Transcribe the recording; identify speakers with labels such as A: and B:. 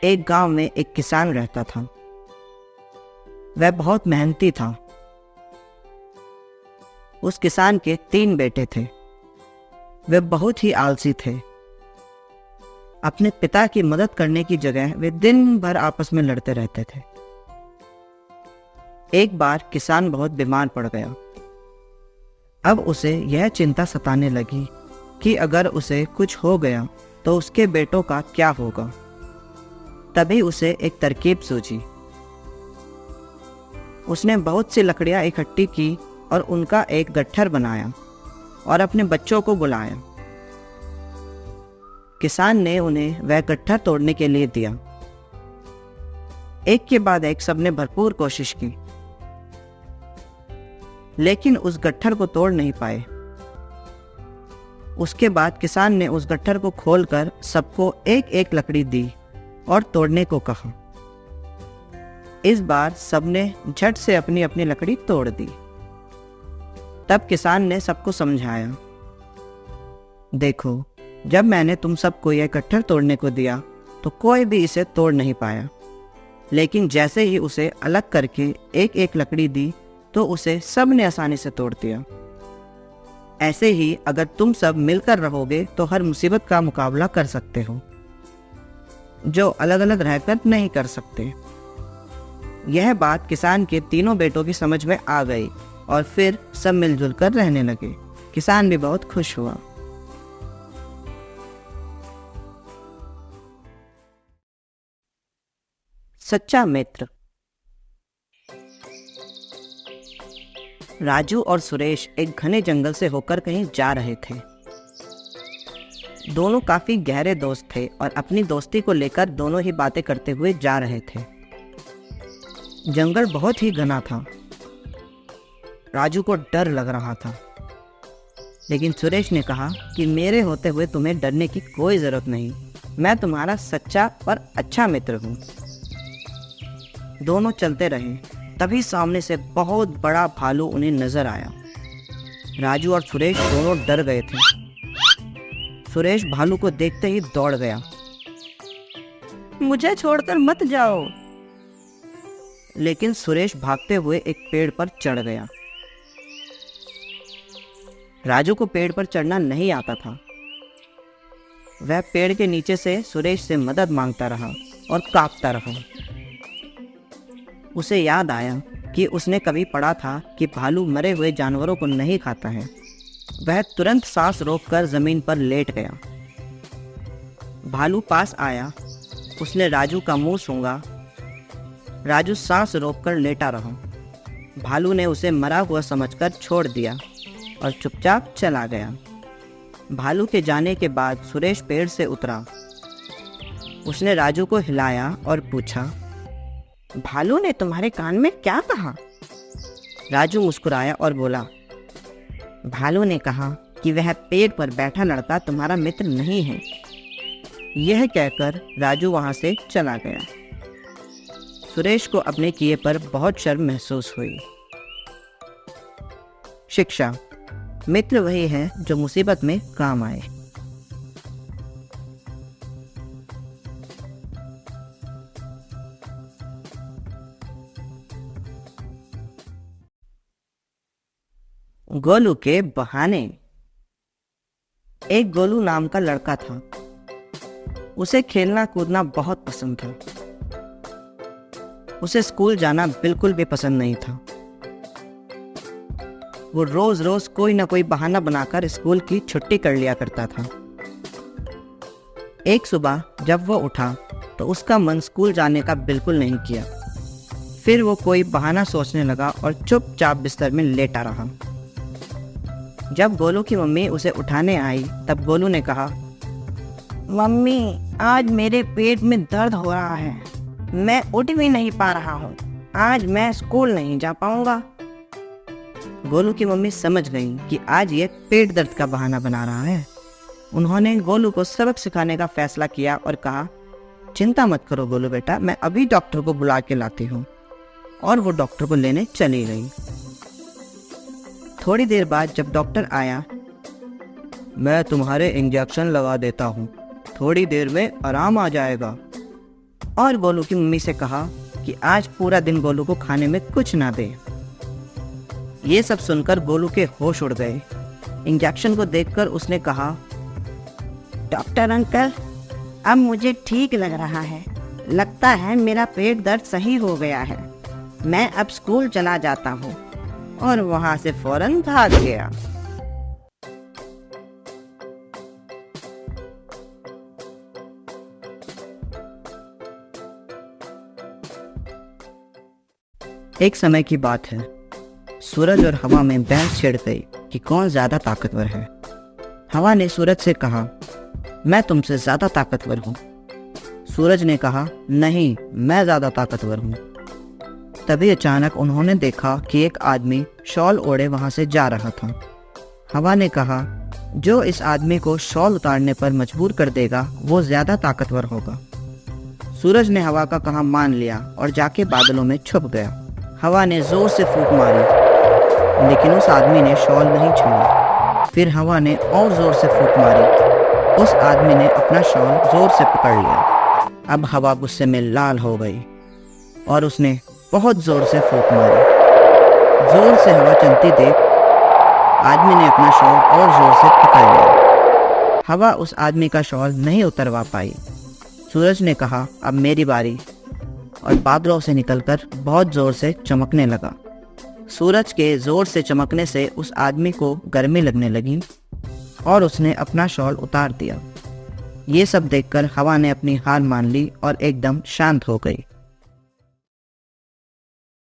A: एक गांव में एक किसान रहता था। वह बहुत मेहनती था। उस किसान के 3 बेटे थे। वे बहुत ही आलसी थे। अपने पिता की मदद करने की जगह वे दिन भर आपस में लड़ते रहते थे। एक बार किसान बहुत बीमार पड़ गया। अब उसे यह चिंता सताने लगी कि अगर उसे कुछ हो गया तो उसके बेटों का क्या होगा। तभी उसे एक तरकीब सूझी। उसने बहुत सी लकड़ियां इकट्ठी की और उनका एक गट्ठर बनाया और अपने बच्चों को बुलाया। किसान ने उन्हें वह गट्ठर तोड़ने के लिए दिया। एक के बाद एक सबने भरपूर कोशिश की, लेकिन उस गट्ठर को तोड़ नहीं पाए। उसके बाद किसान ने उस गट्ठर को खोलकर सबको एक एक लकड़ी दी और तोड़ने को कहा। इस बार सबने झट से अपनी अपनी लकड़ी तोड़ दी। तब किसान ने सबको समझाया, देखो, जब मैंने तुम सबको यह गट्ठर तोड़ने को दिया तो कोई भी इसे तोड़ नहीं पाया, लेकिन जैसे ही उसे अलग करके एक एक लकड़ी दी तो उसे सबने आसानी से तोड़ दिया। ऐसे ही अगर तुम सब मिलकर रहोगे तो हर मुसीबत का मुकाबला कर सकते हो, जो अलग अलग रहकर नहीं कर सकते। यह बात किसान के तीनों बेटों की समझ में आ गई और फिर सब मिलजुल कर रहने लगे। किसान भी बहुत खुश हुआ। सच्चा मित्र। राजू और सुरेश एक घने जंगल से होकर कहीं जा रहे थे। दोनों काफी गहरे दोस्त थे और अपनी दोस्ती को लेकर दोनों ही बातें करते हुए जा रहे थे। जंगल बहुत ही घना था। राजू को डर लग रहा था, लेकिन सुरेश ने कहा कि मेरे होते हुए तुम्हें डरने की कोई जरूरत नहीं, मैं तुम्हारा सच्चा और अच्छा मित्र हूँ। दोनों चलते रहे। तभी सामने से बहुत बड़ा भालू उन्हें नजर आया। राजू और सुरेश दोनों डर गए थे। सुरेश भालू को देखते ही दौड़ गया। मुझे छोड़कर मत जाओ। लेकिन सुरेश भागते हुए एक पेड़ पर चढ़ गया। राजू को पेड़ पर चढ़ना नहीं आता था। वह पेड़ के नीचे से सुरेश से मदद मांगता रहा और कांपता रहा। उसे याद आया कि उसने कभी पढ़ा था कि भालू मरे हुए जानवरों को नहीं खाता है। वह तुरंत सांस रोककर जमीन पर लेट गया। भालू पास आया। उसने राजू का मुंह सूंघा। राजू सांस रोककर लेटा रहा। भालू ने उसे मरा हुआ समझकर छोड़ दिया और चुपचाप चला गया। भालू के जाने के बाद सुरेश पेड़ से उतरा। उसने राजू को हिलाया और पूछा, भालू ने तुम्हारे कान में क्या कहा? राजू मुस्कुराया और बोला, भालू ने कहा कि वह पेड़ पर बैठा लड़का तुम्हारा मित्र नहीं है। यह कहकर राजू वहां से चला गया। सुरेश को अपने किए पर बहुत शर्म महसूस हुई। शिक्षा। मित्र वही है जो मुसीबत में काम आए। गोलू के बहाने। एक गोलू नाम का लड़का था। उसे खेलना कूदना बहुत पसंद था। उसे स्कूल जाना बिल्कुल भी पसंद नहीं था। वो रोज रोज कोई ना कोई बहाना बनाकर स्कूल की छुट्टी कर लिया करता था। एक सुबह जब वो उठा तो उसका मन स्कूल जाने का बिल्कुल नहीं किया। फिर वो कोई बहाना सोचने लगा और चुपचाप बिस्तर में लेटा रहा। जब गोलू की मम्मी उसे उठाने आई तब गोलू ने कहा, मम्मी, आज मेरे पेट में दर्द हो रहा है, मैं उठ भी नहीं पा रहा हूँ, आज मैं स्कूल नहीं जा पाऊंगा। गोलू की मम्मी समझ गई कि आज ये पेट दर्द का बहाना बना रहा है। उन्होंने गोलू को सबक सिखाने का फैसला किया और कहा, चिंता मत करो गोलू बेटा, मैं अभी डॉक्टर को बुला के लाती हूँ। और वो डॉक्टर को लेने चली गई। थोड़ी देर बाद जब डॉक्टर आया, मैं तुम्हारे इंजेक्शन लगा देता हूँ, थोड़ी देर में आराम आ जाएगा। और गोलू की मम्मी से कहा कि आज पूरा दिन गोलू को खाने में कुछ ना दे। ये सब सुनकर गोलू के होश उड़ गए। इंजेक्शन को देखकर उसने कहा,
B: डॉक्टर अंकल, अब मुझे ठीक लग रहा है। लगता है मेरा पेट दर्द सही हो गया है। मैं अब स्कूल चला जाता हूँ।
A: और वहां से फौरन भाग गया। एक समय की बात है। सूरज और हवा में बहस छिड़ गई कि कौन ज्यादा ताकतवर है। हवा ने सूरज से कहा, मैं तुमसे ज्यादा ताकतवर हूँ। सूरज ने कहा, नहीं, मैं ज्यादा ताकतवर हूँ। तभी अचानक उन्होंने देखा कि एक आदमी शॉल ओढ़े वहां से जा रहा था। हवा ने कहा, जो इस आदमी को शॉल उतारने पर मजबूर कर देगा वो ज्यादा ताकतवर होगा। सूरज ने हवा का कहा मान लिया और जाके बादलों में छुप गया। हवा ने जोर से फूंक मारी, लेकिन उस आदमी ने शॉल नहीं छोड़ी। फिर हवा ने और जोर से फूंक मारी। उस आदमी ने अपना शॉल जोर से पकड़ लिया। अब हवा गुस्से में लाल हो गई और उसने बहुत जोर से फूंक मारी। जोर से हवा चलती देख आदमी ने अपना शॉल और जोर से पकड़ लिया। हवा उस आदमी का शॉल नहीं उतरवा पाई। सूरज ने कहा, अब मेरी बारी, और बादलों से निकलकर बहुत जोर से चमकने लगा। सूरज के जोर से चमकने से उस आदमी को गर्मी लगने लगी और उसने अपना शॉल उतार दिया। ये सब देखकर हवा ने अपनी हार मान ली और एकदम शांत हो गई।